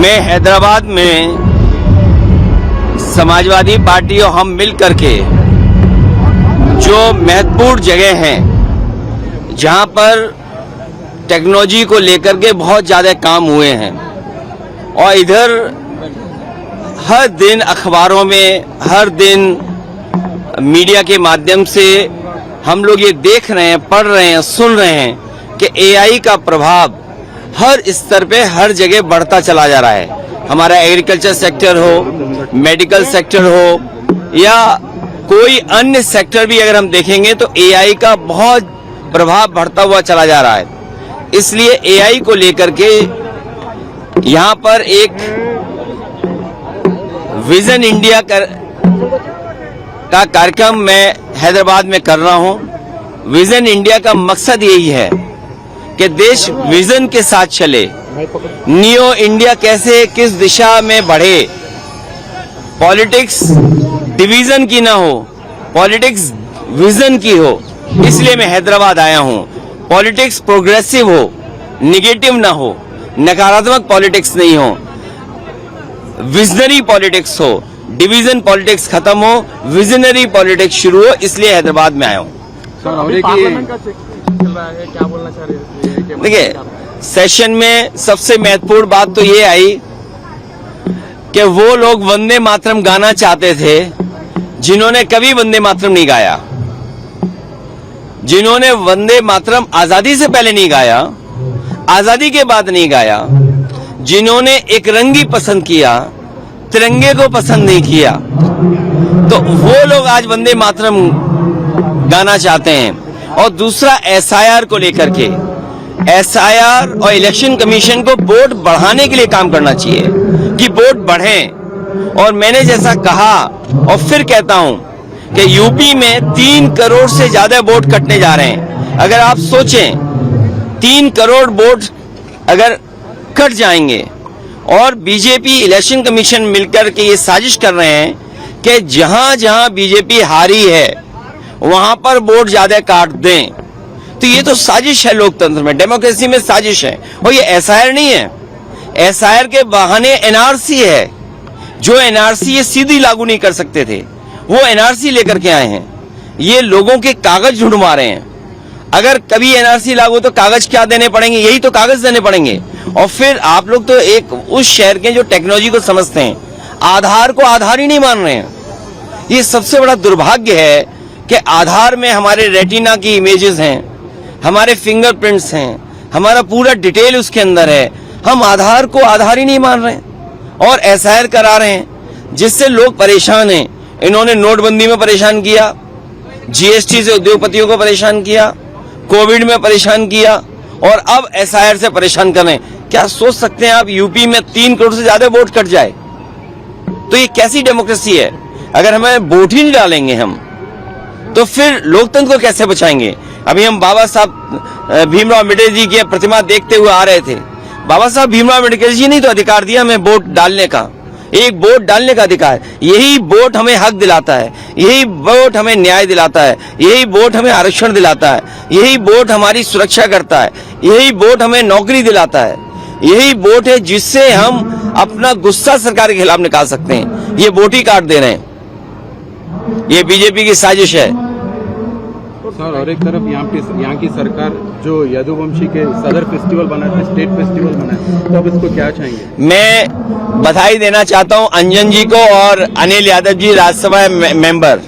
मैं हैदराबाद में समाजवादी पार्टी और हम मिल करके जो महत्वपूर्ण जगह हैं जहां पर टेक्नोलॉजी को लेकर के बहुत ज़्यादा काम हुए हैं और इधर हर दिन अखबारों में, हर दिन मीडिया के माध्यम से हम लोग ये देख रहे हैं, पढ़ रहे हैं, सुन रहे हैं कि एआई का प्रभाव हर स्तर पे हर जगह बढ़ता चला जा रहा है। हमारा एग्रीकल्चर सेक्टर हो, मेडिकल सेक्टर हो या कोई अन्य सेक्टर भी अगर हम देखेंगे तो एआई का बहुत प्रभाव बढ़ता हुआ चला जा रहा है। इसलिए एआई को लेकर के यहाँ पर एक विजन इंडिया का कार्यक्रम मैं हैदराबाद में कर रहा हूँ। विजन इंडिया का मकसद यही है कि देश विजन के साथ चले, न्यू इंडिया कैसे किस दिशा में बढ़े, पॉलिटिक्स डिवीजन की ना हो, पॉलिटिक्स विजन की हो। इसलिए मैं हैदराबाद आया हूँ। पॉलिटिक्स प्रोग्रेसिव हो, निगेटिव ना हो, नकारात्मक पॉलिटिक्स नहीं हो, विजनरी पॉलिटिक्स हो, डिवीजन पॉलिटिक्स खत्म हो, विजनरी पॉलिटिक्स शुरू हो। इसलिए हैदराबाद में आया हूँ। क्या बोलना चाह रहे हैं? देखिए, सेशन में सबसे महत्वपूर्ण बात तो ये आई कि वो लोग वंदे मातरम गाना चाहते थे जिन्होंने कभी वंदे मातरम नहीं गाया, जिन्होंने वंदे मातरम आजादी से पहले नहीं गाया, आजादी के बाद नहीं गाया, जिन्होंने एक रंगी पसंद किया, तिरंगे को पसंद नहीं किया, तो वो लोग आज वंदे मातरम गाना चाहते हैं। और दूसरा एसआईआर को लेकर के, एसआईआर और इलेक्शन कमीशन को वोट बढ़ाने के लिए काम करना चाहिए कि वोट बढ़ें। और मैंने जैसा कहा और फिर कहता हूं कि यूपी में 3 करोड़ से ज्यादा वोट कटने जा रहे हैं। अगर आप सोचें 3 करोड़ वोट अगर कट जाएंगे और बीजेपी इलेक्शन कमीशन मिलकर के ये साजिश कर रहे हैं कि जहां जहां बीजेपी हारी है वहां पर वोट ज्यादा काट दें, तो ये तो साजिश है। लोकतंत्र में, डेमोक्रेसी में साजिश है। और ये एसआईआर नहीं है, एसआईआर के बहाने एनआरसी है। जो एनआरसी ये सीधी लागू नहीं कर सकते थे, वो एनआरसी लेकर के आए हैं। ये लोगों के कागज ढूंढवा रहे हैं। अगर कभी एनआरसी लागू तो कागज क्या देने पड़ेंगे? यही तो कागज देने पड़ेंगे। और फिर आप लोग तो एक उस शहर के जो टेक्नोलॉजी को समझते हैं, आधार को आधार ही नहीं मान रहे हैं। ये सबसे बड़ा दुर्भाग्य है कि आधार में हमारे रेटिना की इमेजेस हैं, हमारे फिंगरप्रिंट्स हैं, हमारा पूरा डिटेल उसके अंदर है। हम आधार को आधार ही नहीं मान रहे हैं और एसआईआर करा रहे हैं, जिससे लोग परेशान हैं। इन्होंने नोटबंदी में परेशान किया, जीएसटी से उद्योगपतियों को परेशान किया, कोविड में परेशान किया और अब एसआईआर से परेशान कर रहे हैं। क्या सोच सकते हैं आप यूपी में 3 करोड़ से ज्यादा वोट कट जाए? तो ये कैसी डेमोक्रेसी है? अगर हमें वोट ही नहीं डालेंगे हम, तो फिर लोकतंत्र को कैसे बचाएंगे? अभी हम बाबा साहब भीमराव अम्बेडकर जी की प्रतिमा देखते हुए आ रहे थे। बाबा साहब भीमराव अम्बेडकर जी ने तो अधिकार दिया हमें वोट डालने का, एक वोट डालने का अधिकार। यही वोट हमें हक दिलाता है, यही वोट हमें न्याय दिलाता है, यही वोट हमें आरक्षण दिलाता है, यही वोट हमारी सुरक्षा करता है, यही वोट हमें नौकरी दिलाता है, यही वोट है जिससे हम अपना गुस्सा सरकार के खिलाफ निकाल सकते हैं। ये वोट ही काट दे रहे हैं। ये बीजेपी की साजिश है। सर, और एक तरफ यहाँ की सरकार जो यदुवंशी के सदर फेस्टिवल बनाते, स्टेट फेस्टिवल बनाए, तो अब इसको क्या चाहेंगे? मैं बधाई देना चाहता हूं अंजन जी को और अनिल यादव जी, राज्यसभा मेंबर।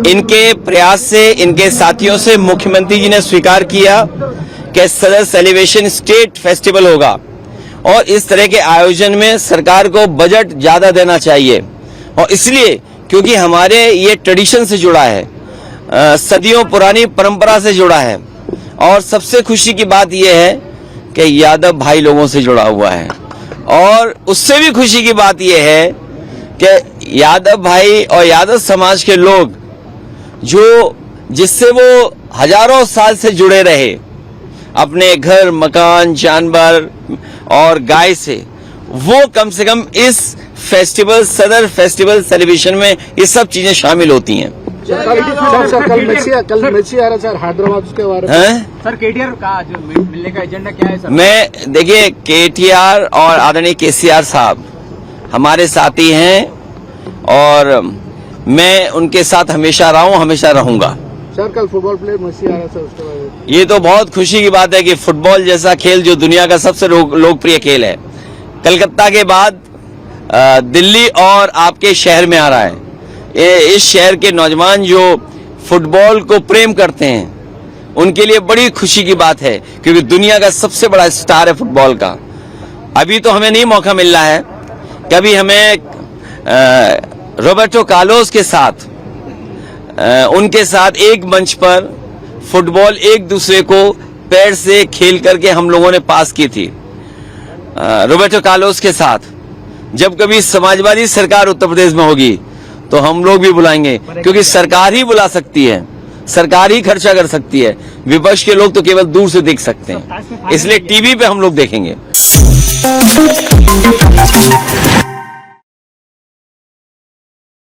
इनके प्रयास से, इनके साथियों से मुख्यमंत्री जी ने स्वीकार किया कि सदर सेलिब्रेशन स्टेट फेस्टिवल होगा और इस तरह के आयोजन में सरकार को बजट ज्यादा देना चाहिए। और इसलिए क्योंकि हमारे ये ट्रेडिशन से जुड़ा है, सदियों पुरानी परंपरा से जुड़ा है। और सबसे खुशी की बात यह है कि यादव भाई लोगों से जुड़ा हुआ है। और उससे भी खुशी की बात यह है कि यादव भाई और यादव समाज के लोग जो जिससे वो हजारों साल से जुड़े रहे, अपने घर, मकान, जानवर और गाय से, वो कम से कम इस फेस्टिवल, सदर फेस्टिवल सेलिब्रेशन में ये सब चीजें शामिल होती हैं। कल मेसी आ रहा सर हैदराबाद उसके बारे में हैं? सर केटीआर का जो मिलने का एजेंडा क्या है सर? मैं देखिए केटीआर और आदरणीय केसीआर साहब हमारे साथी हैं और मैं उनके साथ हमेशा रहा हूं, हमेशा रहूंगा। सर कल फुटबॉल प्लेयर मेसी आ रहा है सर उसके बारे में ये तो बहुत खुशी की बात है कि फुटबॉल जैसा खेल जो दुनिया का सबसे लोकप्रिय खेल है, कलकत्ता के बाद दिल्ली और आपके शहर में आ रहा है। इस शहर के नौजवान जो फुटबॉल को प्रेम करते हैं उनके लिए बड़ी खुशी की बात है, क्योंकि दुनिया का सबसे बड़ा स्टार है फुटबॉल का। अभी तो हमें नहीं मौका मिल रहा है, कभी हमें रॉबर्टो कार्लोस के साथ उनके साथ एक मंच पर फुटबॉल एक दूसरे को पैर से खेल करके हम लोगों ने पास की थी। रॉबर्टो कार्लोस के साथ जब कभी समाजवादी सरकार उत्तर प्रदेश में होगी तो हम लोग भी बुलाएंगे, क्योंकि सरकार ही बुला सकती है, सरकार ही खर्चा कर सकती है। विपक्ष के लोग तो केवल दूर से देख सकते हैं, इसलिए टीवी पे हम लोग देखेंगे।